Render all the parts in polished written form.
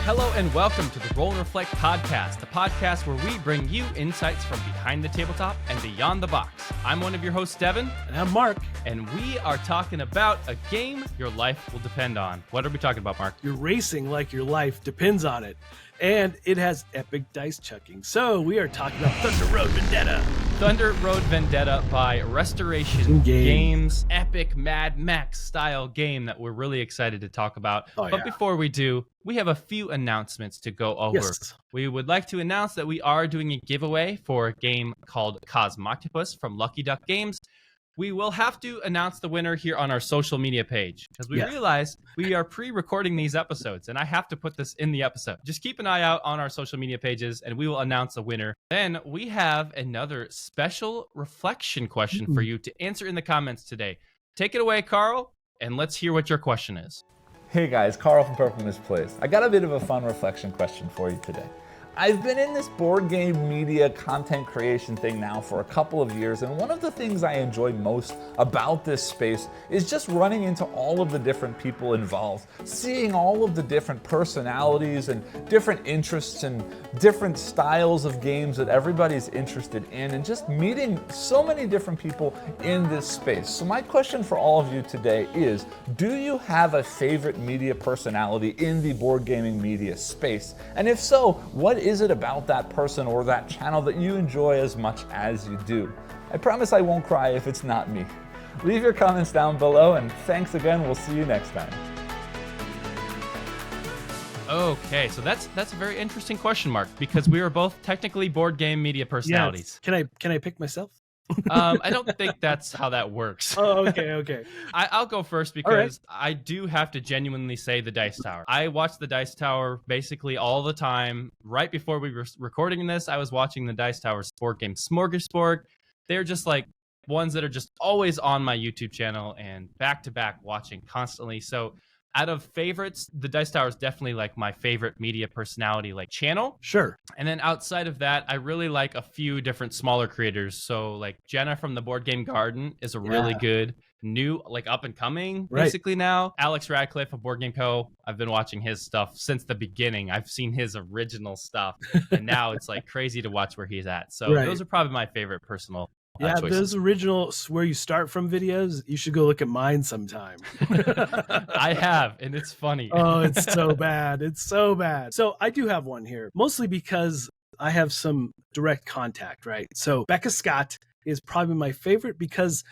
Hello and welcome to the Roll and Reflect podcast, the podcast where we bring you insights from behind the tabletop and beyond the box. I'm one of your hosts, Devon. And I'm Mark. And we are talking about a game your life will depend on. What are we talking about, Mark? You're racing like your life depends on it. And it has epic dice chucking. So we are talking about Thunder Road Vendetta. Thunder Road Vendetta by Restoration Games. Epic Mad Max style game that we're really excited to talk about. But before we do, we have a few announcements to go over. Yes. We would like to announce that we are doing a giveaway for a game called Cosmoctopus from Lucky Duck Games. We will have to announce the winner here on our social media page because we realize we are pre-recording these episodes and I have to put this in the episode. Just keep an eye out on our social media pages and we will announce a winner. Then we have another special reflection question for you to answer in the comments today. Take it away, Carl, and let's hear what your question is. Hey guys, Carl from Purple Misplaced. I got a bit of a fun reflection question for you today. I've been in this board game media content creation thing now for a couple of years, and one of the things I enjoy most about this space is just running into all of the different people involved, seeing all of the different personalities and different interests and different styles of games that everybody's interested in, and just meeting so many different people in this space. So my question for all of you today is, do you have a favorite media personality in the board gaming media space? And if so, what is it about that person or that channel that you enjoy as much as you do? I promise I won't cry if it's not me. Leave your comments down below, and thanks again. We'll see you next time. Okay, so that's a very interesting question, Mark, because we are both technically board game media personalities. Yes. Can I pick myself? I don't think that's how that works. Oh, okay. I'll go first because I do have to genuinely say the Dice Tower. I watch the Dice Tower basically all the time. Right before we were recording this, I was watching the Dice Tower board game Smorgasbord. They're just like ones that are just always on my YouTube channel and back to back watching constantly. So out of favorites, the Dice Tower is definitely like my favorite media personality like channel. Sure. And then outside of that, I really like a few different smaller creators. So like Jenna from the Board Game Garden is a really good new, like up and coming basically now. Alex Radcliffe of Board Game Co. I've been watching his stuff since the beginning. I've seen his original stuff and now it's like crazy to watch where he's at. So those are probably my favorite personal choices. Those original where you start from videos, you should go look at mine sometime. I have, and it's funny. Oh, it's so bad. It's so bad. So I do have one here, mostly because I have some direct contact, right? So Becca Scott is probably my favorite because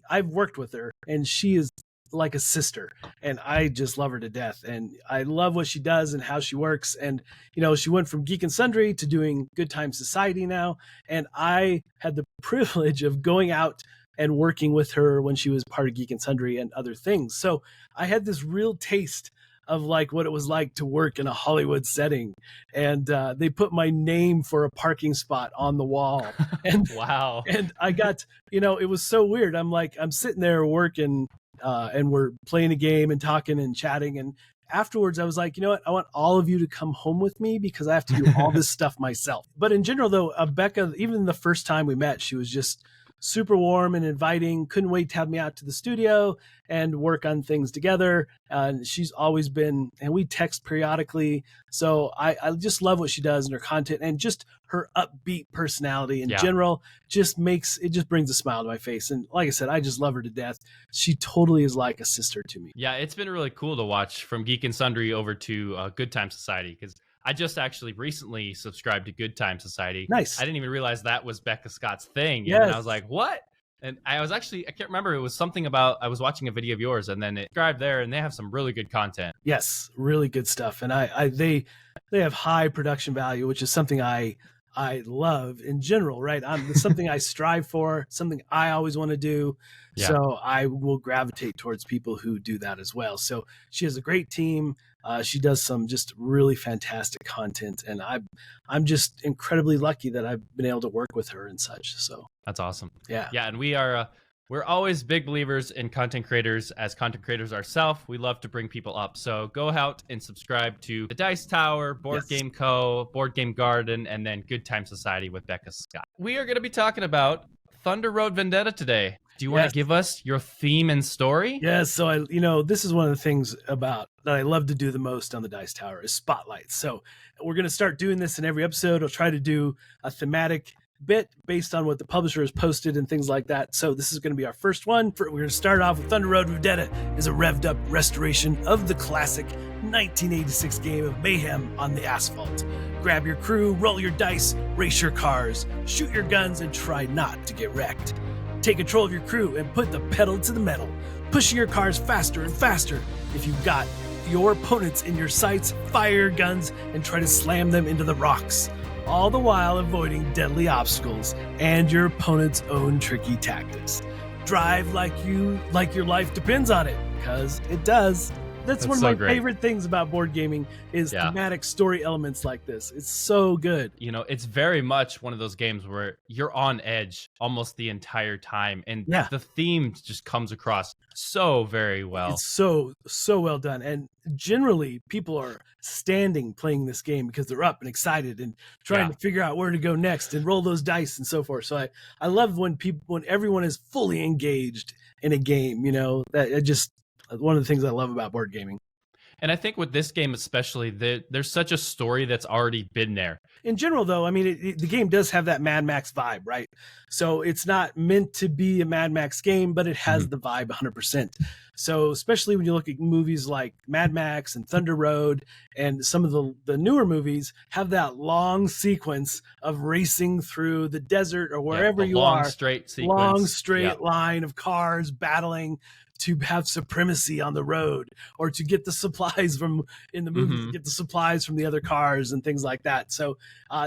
I've worked with her and she is like a sister and I just love her to death and I love what she does and how she works. And she went from Geek and Sundry to doing Good Time Society now, and I had the privilege of going out and working with her when she was part of Geek and Sundry and other things. So I had this real taste of like what it was like to work in a Hollywood setting, and they put my name for a parking spot on the wall. And wow. And I got, it was so weird. I'm sitting there working and we're playing a game and talking and chatting. And afterwards I was like, you know what? I want all of you to come home with me because I have to do all this stuff myself. But in general though, Becca, even the first time we met, she was just super warm and inviting, couldn't wait to have me out to the studio and work on things together. And she's always been, and we text periodically. So I just love what she does and her content, and just her upbeat personality in general just brings a smile to my face. And like I said, I just love her to death. She totally is like a sister to me. Yeah, it's been really cool to watch from Geek and Sundry over to Good Time Society, because I just actually recently subscribed to Good Time Society. Nice. I didn't even realize that was Becca Scott's thing. Yes. And I was like, what? And I can't remember. It was something about, I was watching a video of yours and then it subscribed there, and they have some really good content. Yes, really good stuff. And they have high production value, which is something I love in general, right? It's something I strive for, something I always want to do. Yeah. So I will gravitate towards people who do that as well. So she has a great team. She does some just really fantastic content, and I'm just incredibly lucky that I've been able to work with her and such. So that's awesome. Yeah. And we're always big believers in content creators. As content creators ourselves, we love to bring people up. So go out and subscribe to the Dice Tower, Board Game Co., Board Game Garden, and then Good Time Society with Becca Scott. We are going to be talking about Thunder Road Vendetta today. Do you want Yes. to give us your theme and story? Yes, so this is one of the things about that I love to do the most on the Dice Tower is spotlights. So we're going to start doing this in every episode. I'll try to do a thematic bit based on what the publisher has posted and things like that. So this is going to be our first one. We're going to start off with Thunder Road Vendetta is a revved up restoration of the classic 1986 game of Mayhem on the asphalt. Grab your crew, roll your dice, race your cars, shoot your guns, and try not to get wrecked. Take control of your crew and put the pedal to the metal, pushing your cars faster and faster. If you've got your opponents in your sights, fire your guns and try to slam them into the rocks, all the while avoiding deadly obstacles and your opponent's own tricky tactics. Drive like your life depends on it, because it does. That's one of so my great. favorite things about board gaming is Yeah. thematic story elements like this. It's so good. It's very much one of those games where you're on edge almost the entire time, and Yeah. the theme just comes across so very well. It's so well done. And generally, people are standing playing this game because they're up and excited and trying Yeah. to figure out where to go next and roll those dice and so forth. So I love when everyone is fully engaged in a game. That it just one of the things I love about board gaming. And I think with this game especially, there's such a story that's already been there. In general, though, I mean, the game does have that Mad Max vibe, right? So it's not meant to be a Mad Max game, but it has the vibe 100%. So especially when you look at movies like Mad Max and Thunder Road, and some of the newer movies have that long sequence of racing through the desert or wherever the you long, are. straight sequence. Long, straight Yeah. line of cars battling to have supremacy on the road, or to get the supplies from in the movies, get the supplies from the other cars and things like that. So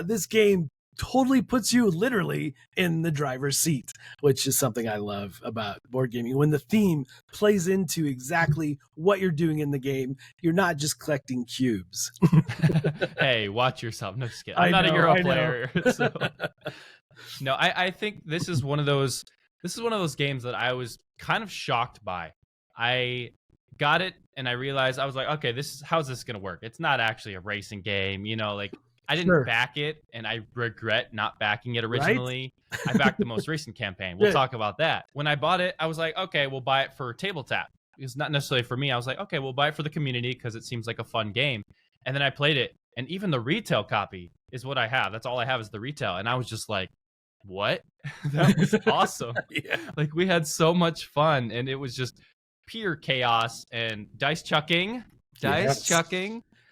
this game totally puts you literally in the driver's seat, which is something I love about board gaming. When the theme plays into exactly what you're doing in the game, you're not just collecting cubes. Hey, watch yourself. No, just kidding. I I'm not a know, Euro I know. player. So. No, I think this is one of those games that I was kind of shocked by. I got it and I realized, I was like, okay, how's this gonna work? It's not actually a racing game, I didn't Sure. back it, and I regret not backing it originally. I backed the most recent campaign. We'll talk about that. When I bought it, I was like, okay, we'll buy it for Tabletop. It's not necessarily for me. I was like, okay, we'll buy it for the community because it seems like a fun game. And then I played it, and even the retail copy is what I have. That's all I have is the retail. And I was just like, what? That was awesome. Yeah. Like, we had so much fun, and it was just pure chaos and dice chucking.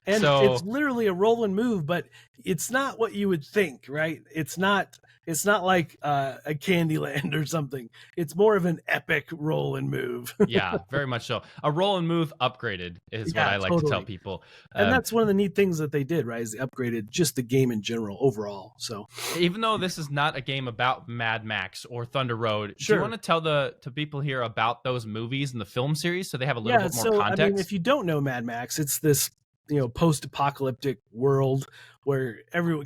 And So- it's literally a roll and move, but it's not what you would think, right? It's not like a Candyland or something. It's more of an epic roll and move. Yeah, very much so. A roll and move upgraded is what Yeah, I like to tell totally. people. And that's one of the neat things that they did, right? Is they upgraded just the game in general overall. So Even though this is not a game about Mad Max or Thunder Road, do Sure. you want to tell to people here about those movies and the film series so they have a little bit more context? I mean, if you don't know Mad Max, it's this post-apocalyptic world where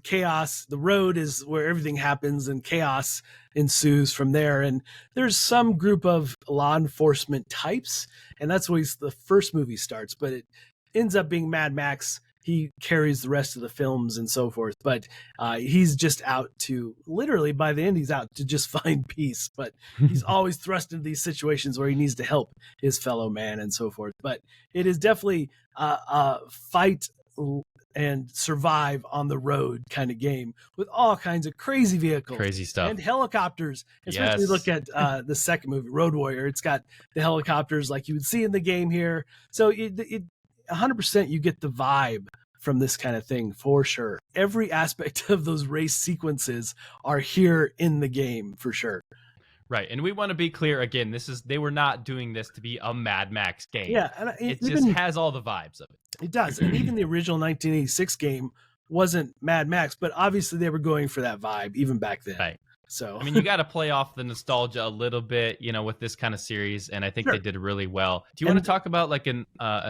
chaos, the road is where everything happens and chaos ensues from there. And there's some group of law enforcement types, and that's where the first movie starts, but it ends up being Mad Max. He carries the rest of the films and so forth, but he's just out to, literally by the end, he's out to just find peace, but he's always thrust into these situations where he needs to help his fellow man and so forth. But it is definitely a fight and survive on the road kind of game with all kinds of crazy vehicles, Crazy stuff. and helicopters. Especially Yes. look at the second movie, Road Warrior. It's got the helicopters like you would see in the game here. So it 100% you get the vibe from this kind of thing for sure. Every aspect of those race sequences are here in the game for sure. Right. And we want to be clear again, they were not doing this to be a Mad Max game. Yeah, and It just has all the vibes of it. it does. And even the original 1986 game wasn't Mad Max, but obviously they were going for that vibe even back then. Right. So I mean, you got to play off the nostalgia a little bit, with this kind of series, and I think Sure. they did really well. Do you want to talk about like a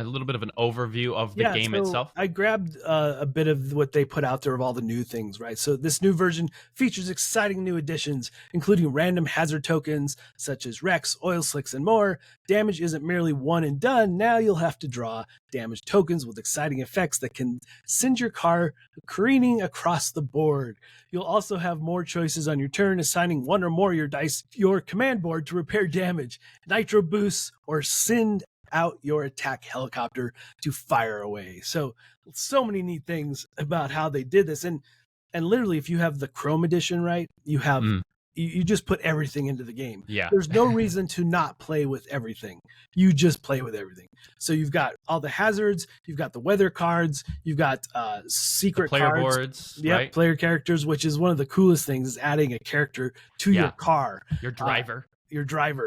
little bit of an overview of the game so itself? I grabbed a bit of what they put out there of all the new things, right? So this new version features exciting new additions, including random hazard tokens such as wrecks, oil slicks, and more. Damage isn't merely one and done. Now you'll have to draw damage tokens with exciting effects that can send your car careening across the board. You'll also have more choices on your turn turn assigning one or more of your dice to your command board to repair damage, nitro boosts, or send out your attack helicopter to fire away. So many neat things about how they did this. And literally, if you have the Chrome edition, right, you have you just put everything into the game. Yeah. There's no reason to not play with everything. You just play with everything. So you've got all the hazards, you've got the weather cards, you've got secret player cards, boards, yeah, right? Player characters, which is one of the coolest things, is adding a character to your car, your driver.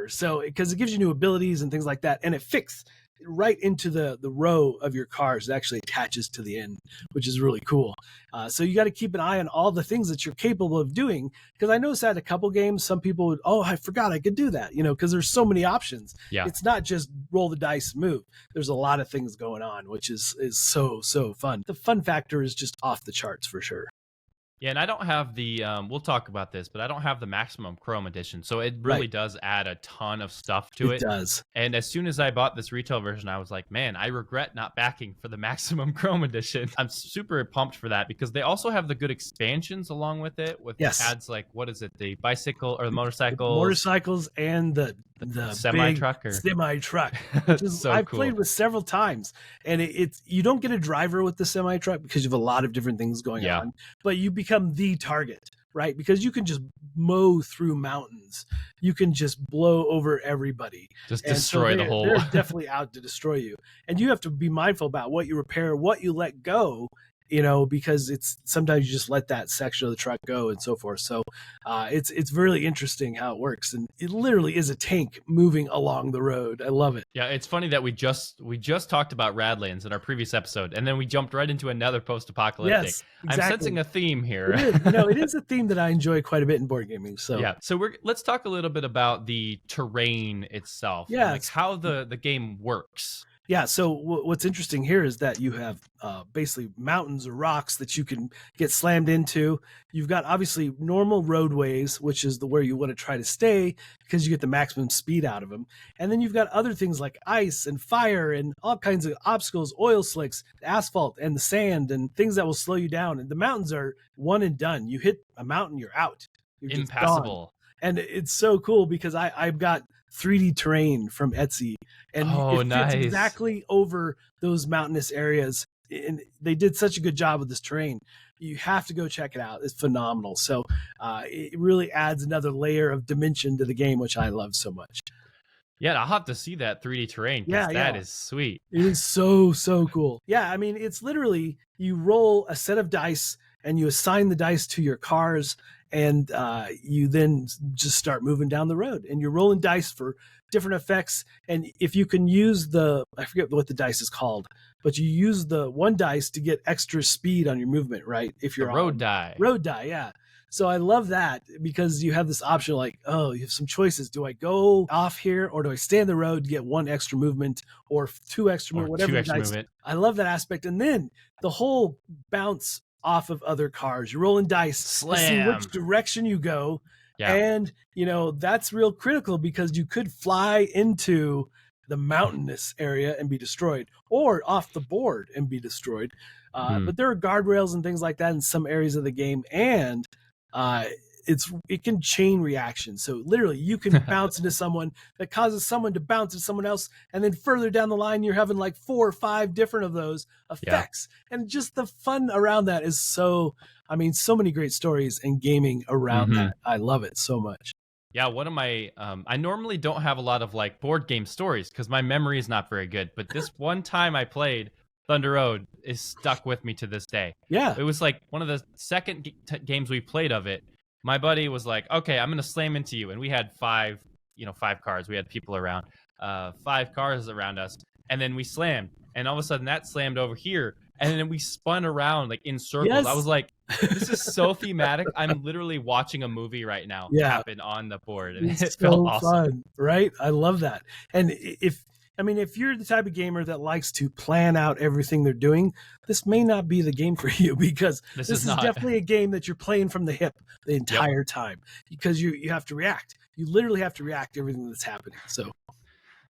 So because it gives you new abilities and things like that, and it fits right into the row of your cars. It actually attaches to the end, which is really cool. So you got to keep an eye on all the things that you're capable of doing, because I noticed that a couple games, some people would, I forgot I could do that, because there's so many options. Yeah. It's not just roll the dice, move. There's a lot of things going on, which is so fun. The fun factor is just off the charts for sure. Yeah, and I don't have the, we'll talk about this, but I don't have the maximum Chrome edition. So it really does add a ton of stuff to it. It does. And as soon as I bought this retail version, I was like, man, I regret not backing for the maximum Chrome edition. I'm super pumped for that, because they also have the good expansions along with it, with adds like, what is it, the bicycle or the motorcycles? Motorcycles and the semi-truck. Semi-truck. Which is, so I've cool. played with several times, and it's you don't get a driver with the semi-truck because you have a lot of different things going on, but you become the target, right? Because you can just mow through mountains. You can just blow over everybody. Just destroy the whole... They're definitely out to destroy you. And you have to be mindful about what you repair, what you let go, because it's sometimes you just let that section of the truck go and so forth. So it's really interesting how it works, and it literally is a tank moving along the road. I love it. Yeah, it's funny that we just talked about Radlands in our previous episode, and then we jumped right into another post-apocalyptic. Yes, exactly. I'm sensing a theme here. It is. It is a theme that I enjoy quite a bit in board gaming. So yeah, so let's talk a little bit about the terrain itself. Yeah, like how the game works. Yeah, so what's interesting here is that you have basically mountains or rocks that you can get slammed into. You've got obviously normal roadways, which is where you want to try to stay because you get the maximum speed out of them. And then you've got other things like ice and fire and all kinds of obstacles, oil slicks, asphalt and the sand and things that will slow you down. And the mountains are one and done. You hit a mountain, you're out. You're impassable. And it's so cool because I've got 3D terrain from Etsy, and it fits exactly over those mountainous areas. And they did such a good job with this terrain. You have to go check it out. It's phenomenal. So it really adds another layer of dimension to the game, which I love so much. Yeah, I'll have to see that 3D terrain, because that is sweet. It is so cool. Yeah, I mean, it's literally you roll a set of dice and you assign the dice to your cars, and you then just start moving down the road, and you're rolling dice for different effects. And if you can use I forget what the dice is called, but you use the one dice to get extra speed on your movement, right? If you're road die, yeah. So I love that because you have this option like, you have some choices. Do I go off here, or do I stay on the road to get one extra movement or two extra movement, whatever the dice. I love that aspect. And then the whole bounce off of other cars. You're rolling dice, slam, to see which direction you go. Yeah. And, that's real critical because you could fly into the mountainous area and be destroyed, or off the board and be destroyed. But there are guardrails and things like that in some areas of the game. And it can chain reaction. So literally you can bounce into someone that causes someone to bounce into someone else. And then further down the line, you're having like 4 or 5 different of those effects. Yeah. And just the fun around that is so many great stories and gaming around that. I love it so much. Yeah, one of my, I normally don't have a lot of like board game stories because my memory is not very good. But this one time I played Thunder Road is stuck with me to this day. Yeah. It was like one of the second games we played of it. My buddy was like, okay, I'm going to slam into you. And we had 5 cars. We had people around, 5 cars around us. And then we slammed. And all of a sudden that slammed over here. And then we spun around like in circles. Yes. I was like, this is so thematic. I'm literally watching a movie right now happen on the board. And it felt awesome. Fun, right? I love that. And if you're the type of gamer that likes to plan out everything they're doing, this may not be the game for you, because this is definitely a game that you're playing from the hip the entire time, because you have to react. You literally have to react to everything that's happening. So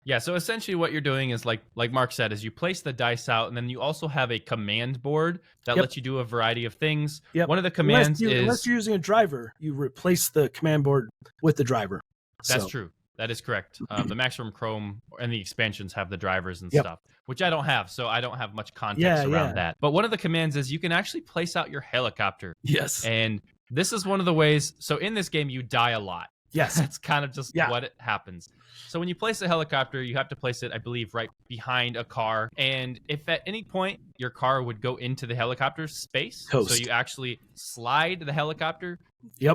Yeah, so essentially what you're doing is like Mark said, is you place the dice out, and then you also have a command board that lets you do a variety of things. Yep. One of the commands unless you're using a driver, you replace the command board with the driver. That's true. That is correct. The Maximum Chrome and the expansions have the drivers and stuff, which I don't have, so I don't have much context around that. But one of the commands is you can actually place out your helicopter. Yes. And this is one of the ways. So in this game, you die a lot. Yes. That's kind of just what it happens. So when you place a helicopter, you have to place it, I believe, right behind a car. And if at any point your car would go into the helicopter space, so you actually slide the helicopter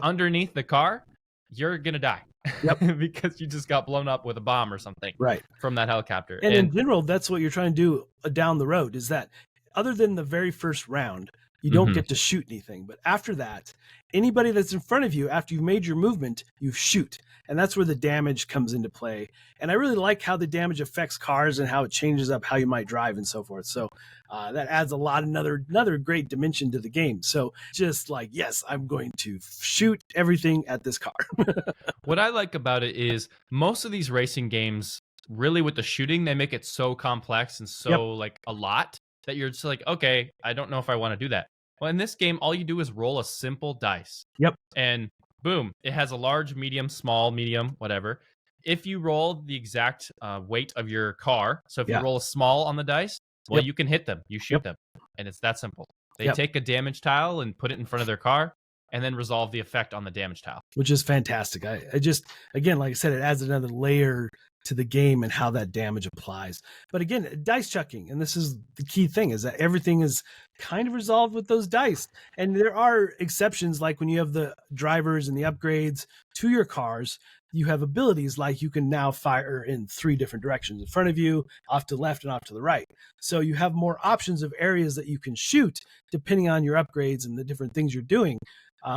underneath the car, you're going to die. Because you just got blown up with a bomb or something from that helicopter. And in general, that's what you're trying to do down the road, is that other than the very first round, you don't get to shoot anything. But after that, anybody that's in front of you, after you've made your movement, you shoot. And that's where the damage comes into play. And I really like how the damage affects cars and how it changes up how you might drive and so forth. So that adds a lot, another great dimension to the game. So just like, yes, I'm going to shoot everything at this car. What I like about it is most of these racing games, really with the shooting, they make it so complex and so like a lot that you're just like, okay, I don't know if I want to do that. Well, in this game, all you do is roll a simple dice. And boom, it has a large, medium, small, medium, whatever. If you roll the exact weight of your car, so if you roll a small on the dice, well, you can hit them, you shoot them, and it's that simple. They take a damage tile and put it in front of their car, and then resolve the effect on the damage tile. Which is fantastic. I just, again, like I said, it adds another layer to the game and how that damage applies. But again, dice chucking, and this is the key thing, is that everything is kind of resolved with those dice. And there are exceptions, like when you have the drivers and the upgrades to your cars, you have abilities like you can now fire in 3 different directions: in front of you, off to the left, and off to the right. So you have more options of areas that you can shoot depending on your upgrades and the different things you're doing.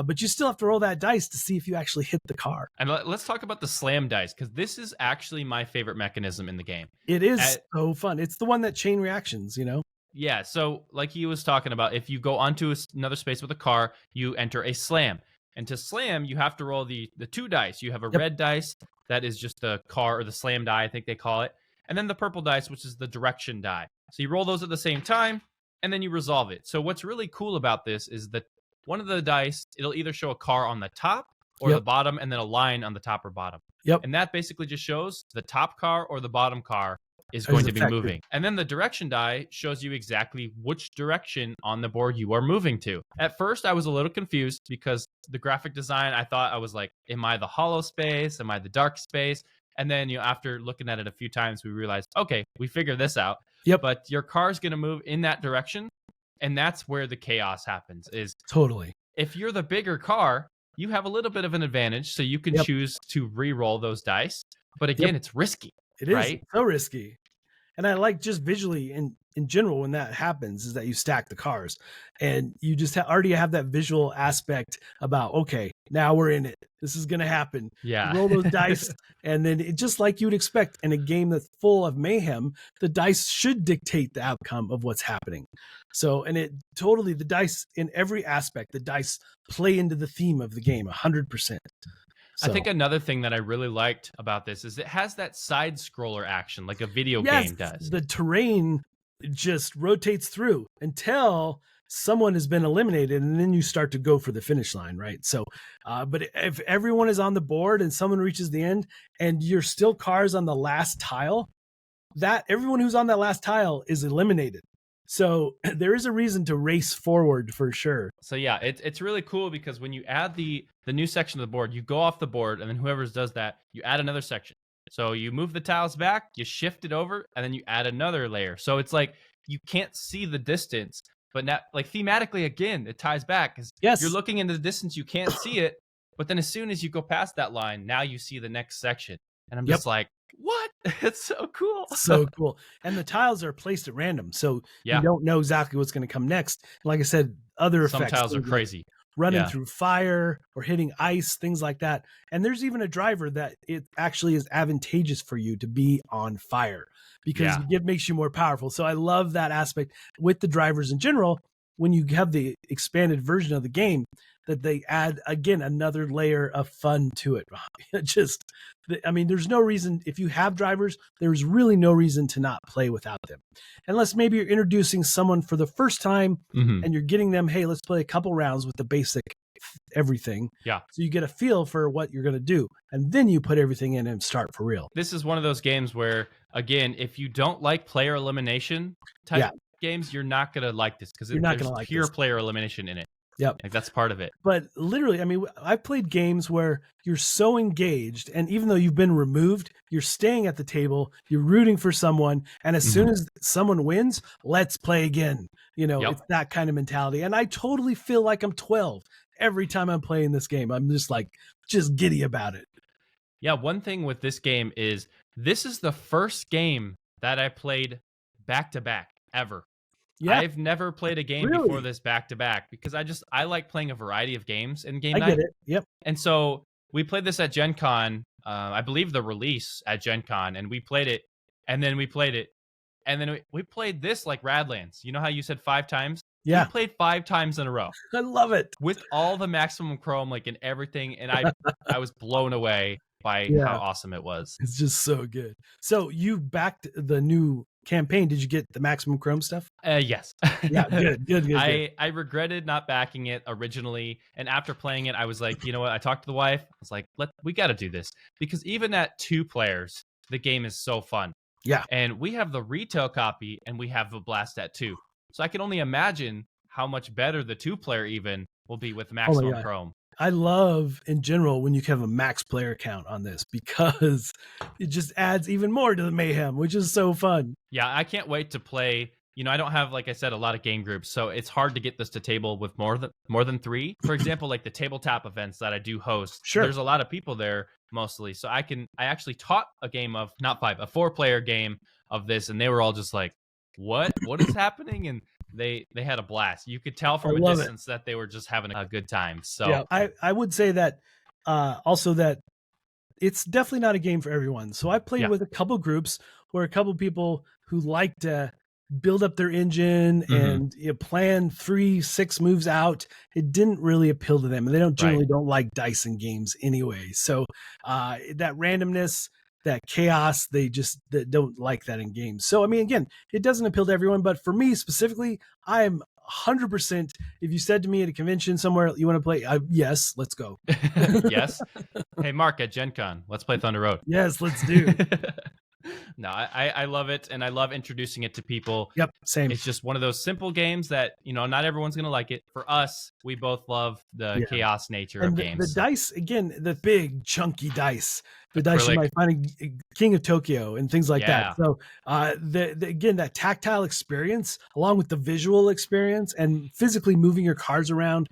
But you still have to roll that dice to see if you actually hit the car. And let's talk about the slam dice, because this is actually my favorite mechanism in the game. It is so fun. It's the one that chain reactions, you know? Yeah, so like he was talking about, if you go onto another space with a car, you enter a slam. And to slam, you have to roll the 2 dice. You have a red dice, that is just the car, or the slam die, I think they call it. And then the purple dice, which is the direction die. So you roll those at the same time, and then you resolve it. So what's really cool about this is that one of the dice, it'll either show a car on the top or the bottom, and then a line on the top or bottom. And that basically just shows the top car or the bottom car is going to be moving. And then the direction die shows you exactly which direction on the board you are moving to. At first, I was a little confused because the graphic design, I thought I was like, am I the hollow space? Am I the dark space? And then, after looking at it a few times, we realized, okay, we figured this out. But your car is going to move in that direction. And that's where the chaos happens, is totally. If you're the bigger car, you have a little bit of an advantage, so you can choose to re-roll those dice. But again, it's risky. It is so risky. And I like, just visually in general, when that happens, is that you stack the cars and you just already have that visual aspect about, okay, now we're in it. This is going to happen. You roll those dice, and then just like you would expect in a game that's full of mayhem, the dice should dictate the outcome of what's happening. So, and it totally, the dice in every aspect, the dice play into the theme of the game 100%. I think another thing that I really liked about this is it has that side scroller action like a video game does. The terrain just rotates through until someone has been eliminated, and then you start to go for the finish line, right? So, but if everyone is on the board and someone reaches the end and you're still cars on the last tile, that everyone who's on that last tile is eliminated. So there is a reason to race forward for sure. So yeah, it's really cool because when you add the new section of the board, you go off the board, and then whoever does that, you add another section. So you move the tiles back, you shift it over, and then you add another layer. So it's like you can't see the distance, but now, like thematically, again, it ties back. You're looking into the distance, you can't see it, but then as soon as you go past that line, now you see the next section. And I'm just like, what? It's so cool. So cool. And the tiles are placed at random, so you don't know exactly what's going to come next. Like I said, other effects. Some tiles are crazy. Running through fire or hitting ice, things like that. And there's even a driver that it actually is advantageous for you to be on fire because it makes you more powerful. So I love that aspect with the drivers in general. When you have the expanded version of the game, that they add, again, another layer of fun to it. There's no reason, if you have drivers, there's really no reason to not play without them. Unless maybe you're introducing someone for the first time and you're getting them, hey, let's play a couple rounds with the basic everything. Yeah. So you get a feel for what you're going to do. And then you put everything in and start for real. This is one of those games where, again, if you don't like player elimination type games, you're not going to like this because there's pure player elimination in it. Yep. Like that's part of it. But literally, I mean, I've played games where you're so engaged, and even though you've been removed, you're staying at the table, you're rooting for someone, and as soon as someone wins, let's play again. It's that kind of mentality. And I totally feel like I'm 12 every time I'm playing this game. I'm just giddy about it. Yeah, one thing with this game is this is the first game that I played back-to-back ever. Yeah. I've never played a game before this back-to-back because I like playing a variety of games in game night. I get it. Yep. And so we played this at Gen Con, I believe the release at Gen Con, and we played it, and then we played it, and then we played this like Radlands. You know how you said 5 times? Yeah. We played 5 times in a row. I love it. With all the maximum chrome, like and everything, and I was blown away by how awesome it was. It's just so good. So you backed the new campaign. Did you get the maximum chrome stuff? Yes. Yeah, good. I regretted not backing it originally, and after playing it, I was like, you know what? I talked to the wife. I was like, we got to do this because even at 2 players, the game is so fun. Yeah, and we have the retail copy, and we have a blast at 2. So I can only imagine how much better the 2-player even will be with maximum chrome. I love, in general, when you have a max player count on this because it just adds even more to the mayhem, which is so fun. Yeah, I can't wait to play. I don't have, like I said, a lot of game groups, so it's hard to get this to table with more than 3. For example, like the tabletop events that I do host, there's a lot of people there mostly. So I actually taught a game of, not 5, a 4-player game of this, and they were all just like, what is happening? And they had a blast. You could tell from a distance that they were just having a good time. So yeah, I would say that also that it's definitely not a game for everyone. So I played with a couple groups where a couple people who like to build up their engine and plan 3-6 moves out. It didn't really appeal to them, and they generally don't like dice in games anyway. So that randomness, that chaos, they don't like that in games. So I mean, again, it doesn't appeal to everyone, but for me specifically, I am 100%. If you said to me at a convention somewhere, you want to play, yes, let's go. Yes. Hey, Mark, at Gen Con, let's play Thunder Road. Yes, let's do. No, I love it, and I love introducing it to people. Yep, same. It's just one of those simple games that, not everyone's going to like it. For us, we both love the chaos nature of games. The dice, again, the big, chunky dice. The dice you might find in King of Tokyo and things like that. So, again, that tactile experience, along with the visual experience and physically moving your cards around,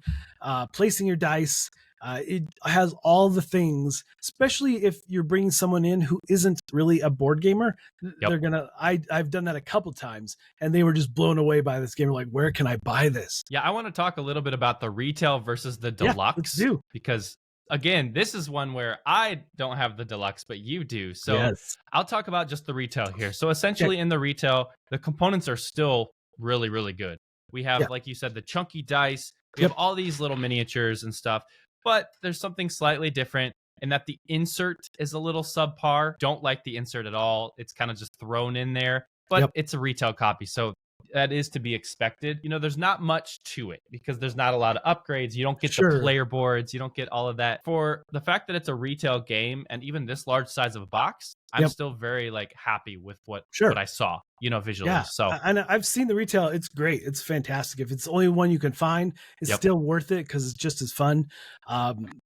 placing your dice, it has all the things, especially if you're bringing someone in who isn't really a board gamer. They're gonna. I've done that a couple times, and they were just blown away by this game. Like, where can I buy this? Yeah, I want to talk a little bit about the retail versus the deluxe. Let's do. Because again, this is one where I don't have the deluxe, but you do. So I'll talk about just the retail here. So essentially, in the retail, the components are still really, really good. We have, like you said, the chunky dice. We have all these little miniatures and stuff. But there's something slightly different in that the insert is a little subpar. Don't like the insert at all. It's kind of just thrown in there, but it's a retail copy. So that is to be expected. There's not much to it because there's not a lot of upgrades. You don't get the player boards. You don't get all of that. For the fact that it's a retail game and even this large size of a box, I'm still very happy with what I saw, visually. Yeah. So and I've seen the retail. It's great. It's fantastic. If it's the only one you can find, it's still worth it because it's just as fun.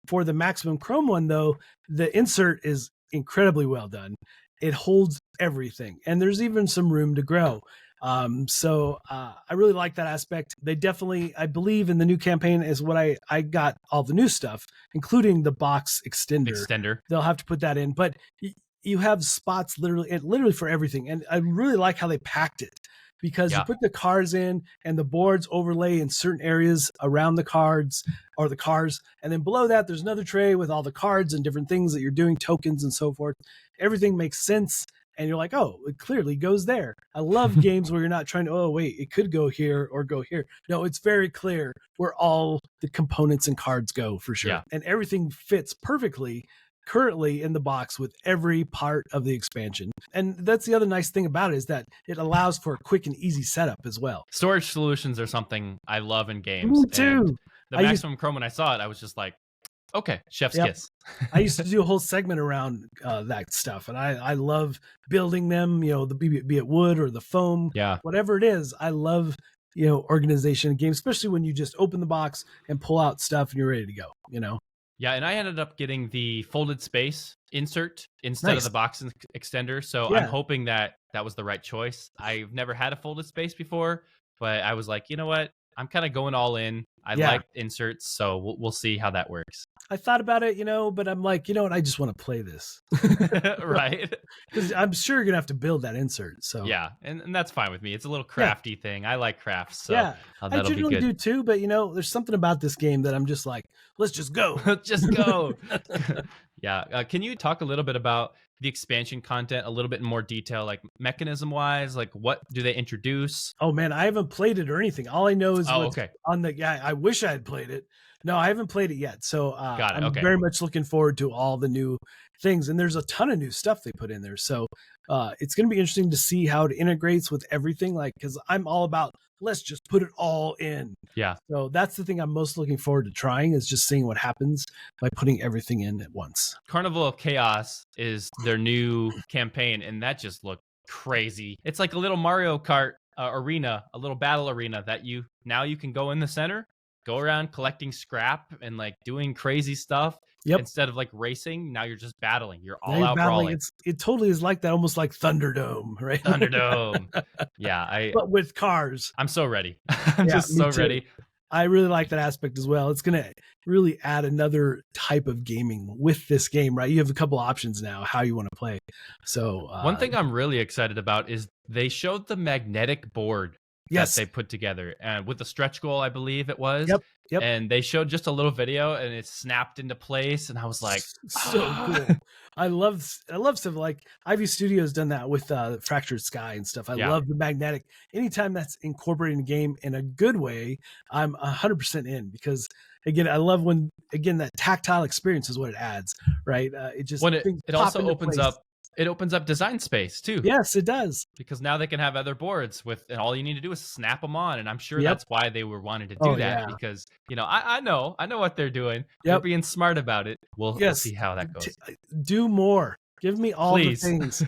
For the maximum chrome one, though, the insert is incredibly well done. It holds everything, and there's even some room to grow. So I really like that aspect. They definitely, I believe in the new campaign is what I got all the new stuff, including the box extender. They'll have to put that in, but you have spots literally for everything. And I really like how they packed it because you put the cards in and the boards overlay in certain areas around the cards or the cars. And then below that, there's another tray with all the cards and different things that you're doing, tokens and so forth. Everything makes sense. and you're like, oh, it clearly goes there. I love games where you're not trying to, oh, wait, it could go here or go here. No, it's very clear where all the components and cards go for sure. Yeah. And everything fits perfectly currently in the box with every part of the expansion. And that's the other nice thing about it, is that it allows for a quick and easy setup as well. Storage solutions are something I love in games. Me too. And the Maximum Chrome, when I saw it, I was just like, okay, chef's kiss. I used to do a whole segment around that stuff, and I love building them, be it wood or the foam, whatever it is. I love, organization in games, especially when you just open the box and pull out stuff and you're ready to go, Yeah, and I ended up getting the folded space insert instead of the box extender. So I'm hoping that was the right choice. I've never had a folded space before, but I was like, you know what? I'm kind of going all in. I like inserts, so we'll see how that works. I thought about it, but I'm like, you know what? I just want to play this. Right. Because I'm sure you're going to have to build that insert. So yeah, and that's fine with me. It's a little crafty thing. I like crafts. So I generally do too. But, there's something about this game that I'm just like, let's just go. Just go. Yeah. Can you talk a little bit about the expansion content a little bit in more detail, like mechanism wise, like what do they introduce? Oh man, I haven't played it or anything. All I know is on the, I wish I had played it. No, I haven't played it yet. So I'm very much looking forward to all the new things. And there's a ton of new stuff they put in there. So it's going to be interesting to see how it integrates with everything. Like, because I'm all about, let's just put it all in. Yeah. So that's the thing I'm most looking forward to trying, is just seeing what happens by putting everything in at once. Carnival of Chaos is their new campaign, and that just looked crazy. It's like a little Mario Kart arena, a little battle arena that you can go in the center, go around collecting scrap and like doing crazy stuff. Instead of like racing, now you're just battling. You're all out brawling. It totally is like that, almost like Thunderdome, right? Thunderdome. Yeah, but with cars. I'm so ready. I'm just so ready. I really like that aspect as well. It's going to really add another type of gaming with this game, right? You have a couple options now how you want to play. So one thing I'm really excited about is they showed the magnetic board that they put together, and with the stretch goal, I believe it was. Yep. And they showed just a little video, and it snapped into place, and I was like, so cool. I love stuff like Ivy Studios done that with Fractured Sky and stuff. I love the magnetic. Anytime that's incorporated in a game in a good way, I'm 100% in, because again, I love when that tactile experience is what it adds, right? It just it also opens up. It opens up design space too. Yes, it does. Because now they can have other boards and all you need to do is snap them on. And I'm sure that's why they were wanting to do that, because I know what they're doing. They're being smart about it. We'll see how that goes. Do more. Give me all the things.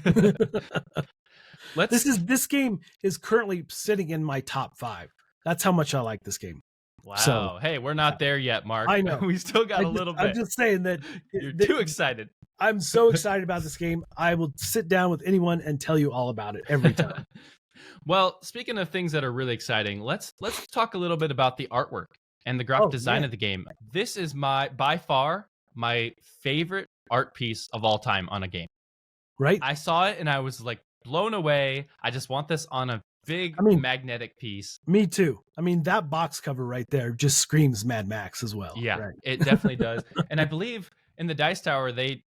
This game is currently sitting in my top 5. That's how much I like this game. Wow. So, hey, we're not there yet, Mark. I know. We still got a little bit. I'm just saying that you're too excited. I'm so excited about this game. I will sit down with anyone and tell you all about it every time. Well, speaking of things that are really exciting, let's talk a little bit about the artwork and the graphic design of the game. This is by far my favorite art piece of all time on a game. Right? I saw it and I was like blown away. I just want this on a big magnetic piece. Me too. I mean, that box cover right there just screams Mad Max as well. Yeah, right? It definitely does. And I believe in the Dice Tower, they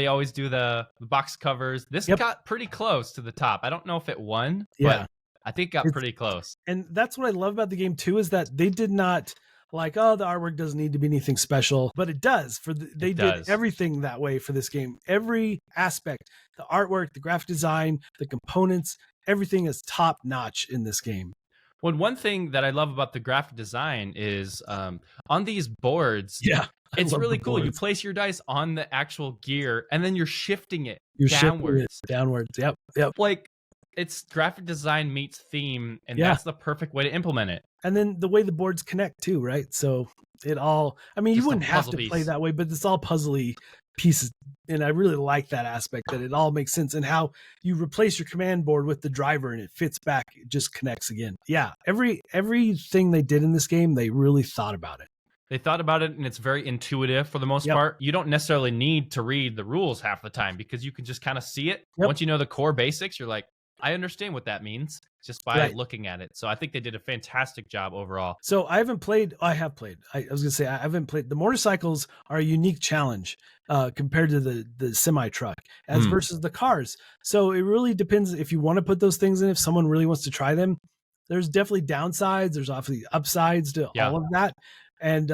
always do the box covers. This got pretty close to the top. I don't know if it won, but I think it got pretty close. And that's what I love about the game too, is that they did not like, the artwork doesn't need to be anything special, but it does. They did everything that way for this game. Every aspect, the artwork, the graphic design, the components, everything is top notch in this game. Well, one thing that I love about the graphic design is on these boards. It's really cool. You place your dice on the actual gear and then you're shifting it downwards. Yep. Like, it's graphic design meets theme, and that's the perfect way to implement it. And then the way the boards connect too, right? So you wouldn't have to play that way, but it's all puzzly pieces. And I really like that aspect, that it all makes sense, and how you replace your command board with the driver and it fits back. It just connects again. Yeah. Everything they did in this game, they really thought about it. They thought about it, and it's very intuitive for the most part. You don't necessarily need to read the rules half the time, because you can just kind of see it. Once you know the core basics, you're like, I understand what that means just by looking at it. So I think they did a fantastic job overall. So I have played. I was gonna say I haven't played. The motorcycles are a unique challenge compared to the semi truck as versus the cars. So it really depends if you want to put those things in. If someone really wants to try them, there's definitely downsides. There's obviously upsides to all of that. And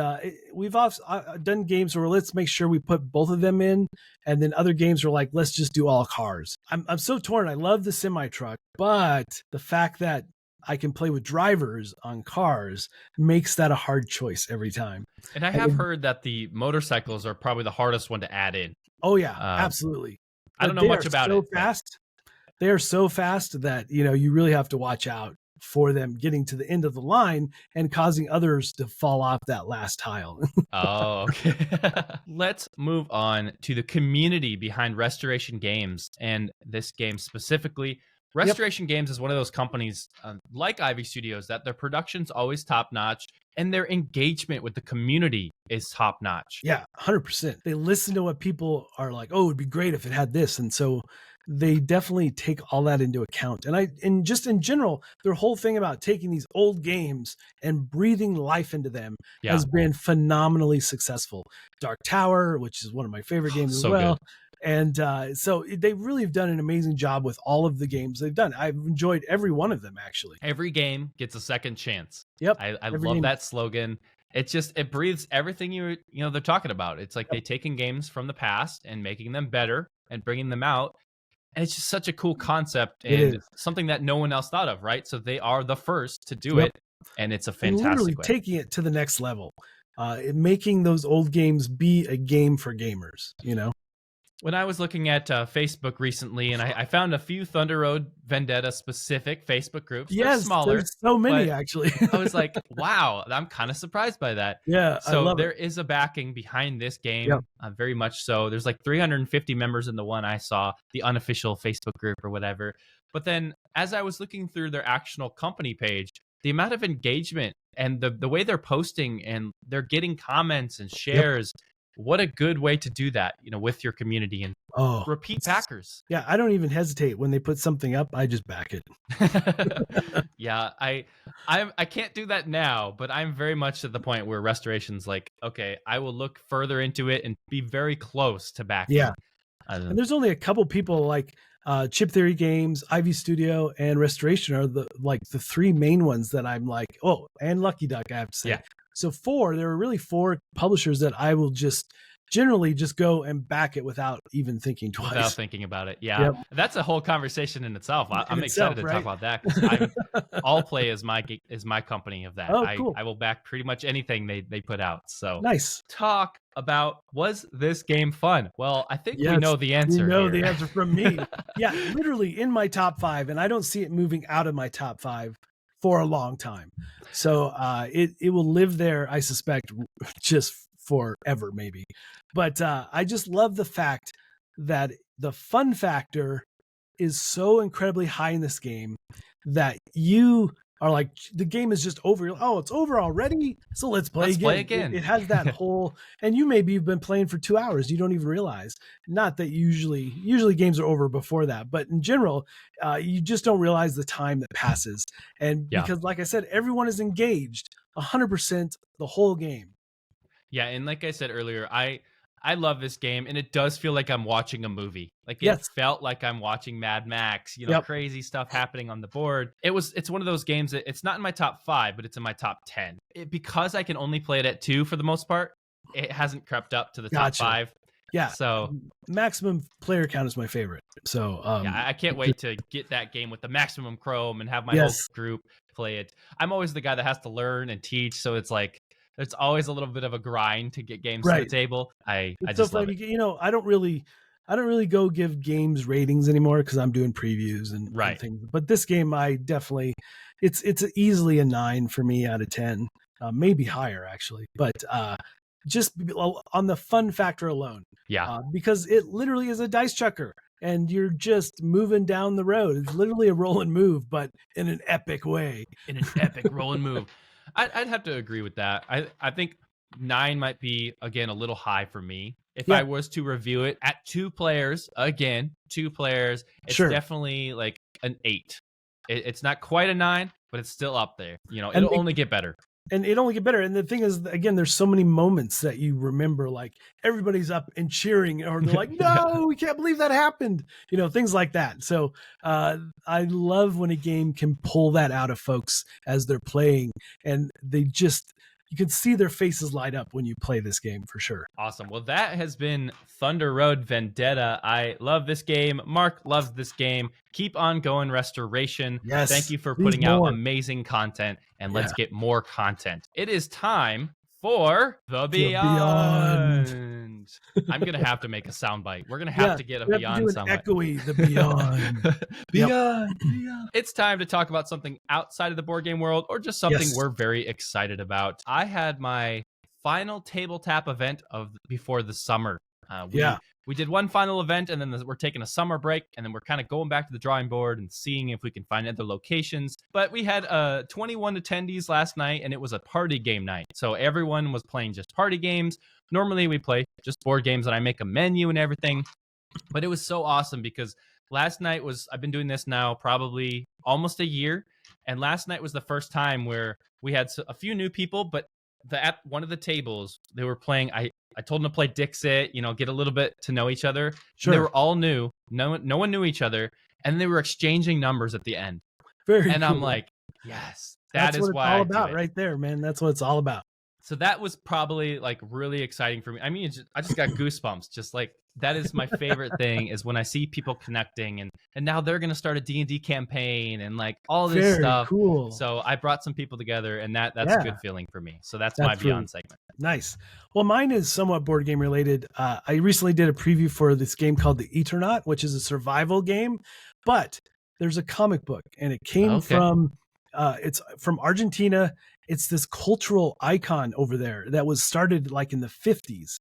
we've also done games where let's make sure we put both of them in, and then other games are like, let's just do all cars. I'm so torn. I love the semi truck, but the fact that I can play with drivers on cars makes that a hard choice every time. And I have heard that the motorcycles are probably the hardest one to add in. Oh yeah, absolutely. I don't know much about it. Fast. They are so fast that you really have to watch out for them getting to the end of the line and causing others to fall off that last tile. Oh, okay. Let's move on to the community behind Restoration Games, and this game specifically. Restoration Games is one of those companies like Ivy Studios that their production's always top notch and their engagement with the community is top notch. Yeah, 100%. They listen to what people are like, oh, it'd be great if it had this. And so they definitely take all that into account. And just in general, their whole thing about taking these old games and breathing life into them has been phenomenally successful. Dark Tower, which is one of my favorite games as well. Good. And so they really have done an amazing job with all of the games they've done. I've enjoyed every one of them, actually. Every game gets a second chance. Yep. I love that slogan. It breathes everything they're talking about. It's like they taking games from the past and making them better and bringing them out. And it's just such a cool concept and something that no one else thought of, right? So they are the first to do it, and it's a fantastic literally way. Taking it to the next level, making those old games be a game for gamers, When I was looking at Facebook recently, and I found a few Thunder Road Vendetta specific Facebook groups. Yes, they're smaller. There's so many, actually. I was like, wow, I'm kind of surprised by that. Yeah, so there is a backing behind this game, very much so. There's like 350 members in the one I saw, the unofficial Facebook group or whatever. But then as I was looking through their actual company page, the amount of engagement and the way they're posting and they're getting comments and shares. What a good way to do that, with your community and repeat backers. Yeah, I don't even hesitate when they put something up. I just back it. Yeah, I can't do that now, but I'm very much at the point where Restoration's like, okay, I will look further into it and be very close to backing. Yeah, and there's only a couple people like Chip Theory Games, Ivy Studio, and Restoration are the three main ones that I'm like, and Lucky Duck, I have to say. Yeah. So there were really four publishers that I will just generally just go and back it without even thinking twice. Without thinking about it. Yeah. Yep. That's a whole conversation in itself. I'm excited to talk about that because All Play is my company of that. Cool. I will back pretty much anything they put out. So nice. Talk about, was this game fun? Well, I think we know the answer. You know the answer from me. Yeah, literally in my top 5, and I don't see it moving out of my top 5 for a long time. So it will live there, I suspect, just forever maybe. But I just love the fact that the fun factor is so incredibly high in this game that you are like, the game is just over. Oh, it's over already? So let's play again. It has that whole, and you've been playing for 2 hours. You don't even realize. Not that usually games are over before that, but in general, you just don't realize the time that passes. And because like I said, everyone is engaged 100% the whole game. Yeah. And like I said earlier, I love this game, and it does feel like I'm watching a movie. Like it felt like I'm watching Mad Max, crazy stuff happening on the board. It's one of those games that it's not in my top 5, but it's in my top 10. Because I can only play it at 2 for the most part, it hasn't crept up to the top 5. Yeah. So maximum player count is my favorite. So I can't wait to get that game with the maximum chrome and have my whole group play it. I'm always the guy that has to learn and teach, so it's like there's always a little bit of a grind to get games to the table. I just love it. I don't really go give games ratings anymore because I'm doing previews and things. But this game, I definitely, it's easily a 9 for me out of 10, maybe higher actually. But just on the fun factor alone, because it literally is a dice chucker. And you're just moving down the road. It's literally a roll and move, but in an epic way. In an epic roll and move. I'd have to agree with that. I think 9 might be, again, a little high for me. If I was to review it at 2 players, it's definitely like an 8. It's not quite a 9, but it's still up there. You know, And it'll only get better. And it only get better. And the thing is, again, there's so many moments that you remember, like everybody's up and cheering, or they're like, no, we can't believe that happened. You know, things like that. So I love when a game can pull that out of folks as they're playing, and you can see their faces light up when you play this game, for sure. Awesome. Well, that has been Thunder Road Vendetta. I love this game. Mark loves this game. Keep on going, Restoration. Yes. Thank you for putting out amazing content, and let's get more content. It is time for The Beyond. I'm going to have to make a soundbite. We're going to have to get a Beyond soundbite. Echoey, The Beyond. Beyond. It's time to talk about something outside of the board game world, or just something we're very excited about. I had my final tabletop event before the summer. We did one final event, and then we're taking a summer break, and then we're kind of going back to the drawing board and seeing if we can find other locations. But we had 21 attendees last night, and it was a party game night. So everyone was playing just party games. Normally we play just board games, and I make a menu and everything. But it was so awesome because last night I've been doing this now probably almost a year. And last night was the first time where we had a few new people, but at one of the tables, they were playing. I told them to play Dixit, get a little bit to know each other. Sure. They were all new. No one knew each other. And they were exchanging numbers at the end. Very cool. I'm like, yes, that's what why it's all about right there, man. That's what it's all about. So that was probably like really exciting for me. I mean, I just got goosebumps. Just like, that is my favorite thing, is when I see people connecting, and now they're going to start a D&D campaign and like all this stuff. Cool. So I brought some people together, and that's a good feeling for me. So that's my Beyond segment. Nice. Well, mine is somewhat board game related. I recently did a preview for this game called The Eternaut, which is a survival game, but there's a comic book, and it came from Argentina. It's this cultural icon over there that was started like in the 50s.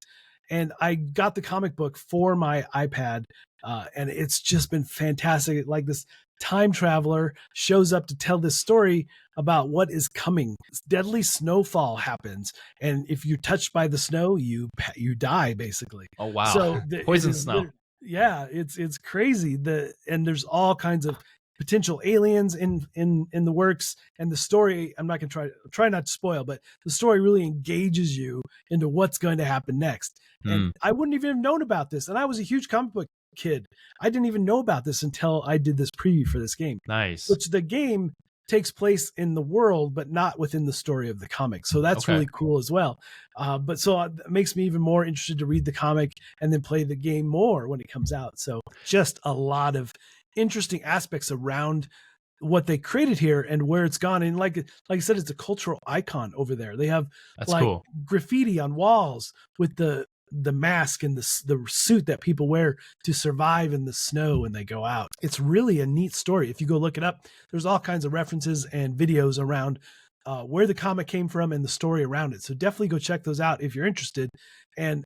And I got the comic book for my iPad, and it's just been fantastic. Like, this time traveler shows up to tell this story about what is coming. This deadly snowfall happens, and if you're touched by the snow, you die, basically. Oh, wow. So poison snow. Yeah, it's crazy. And there's all kinds of potential aliens in the works, and the story, I'm not going to try not to spoil, but the story really engages you into what's going to happen next. And I wouldn't even have known about this, and I was a huge comic book kid. I didn't even know about this until I did this preview for this game. Nice. Which the game takes place in the world, but not within the story of the comic. So that's really cool as well. But it makes me even more interested to read the comic and then play the game more when it comes out. So just a lot of interesting aspects around what they created here and where it's gone. And like I said, it's a cultural icon over there. They have cool graffiti on walls with the mask and the suit that people wear to survive in the snow when they go out. It's really a neat story. If you go look it up, there's all kinds of references and videos around where the comic came from and the story around it. So definitely go check those out if you're interested. And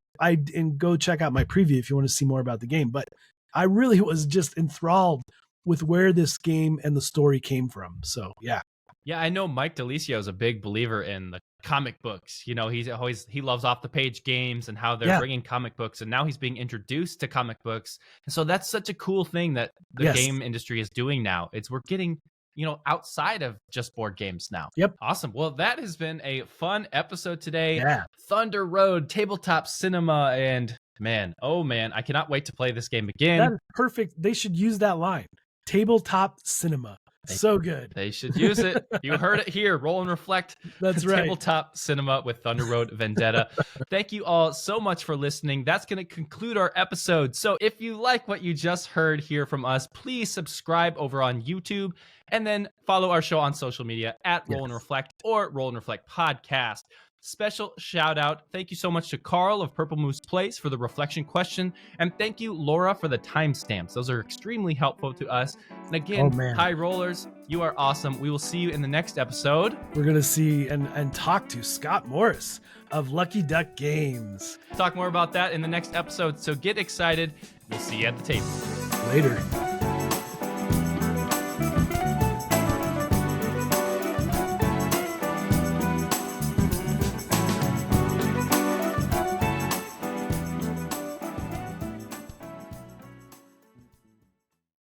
go check out my preview if you want to see more about the game. But I really was just enthralled with where this game and the story came from. So, yeah. Yeah, I know Mike DeLisio is a big believer in the comic books. He loves off the page games and how they're bringing comic books, and now he's being introduced to comic books. And so that's such a cool thing that the game industry is doing now. We're getting, outside of just board games now. Yep. Awesome. Well, that has been a fun episode today. Yeah. Thunder Road, Tabletop Cinema, and man, I cannot wait to play this game again. That is perfect. They should use that line. Tabletop Cinema. So good. They should use it. You heard it here. Roll and Reflect. That's right. Tabletop Cinema with Thunder Road Vendetta. Thank you all so much for listening. That's going to conclude our episode. So if you like what you just heard here from us, please subscribe over on YouTube, and then follow our show on social media at Roll and Reflect or Roll and Reflect Podcast. Special shout out. Thank you so much to Carl of Purple Moose Place for the reflection question. And thank you, Laura, for the timestamps. Those are extremely helpful to us. And again, High Rollers, you are awesome. We will see you in the next episode. We're going to see and talk to Scott Morris of Lucky Duck Games. Talk more about that in the next episode. So get excited. We'll see you at the table. Later.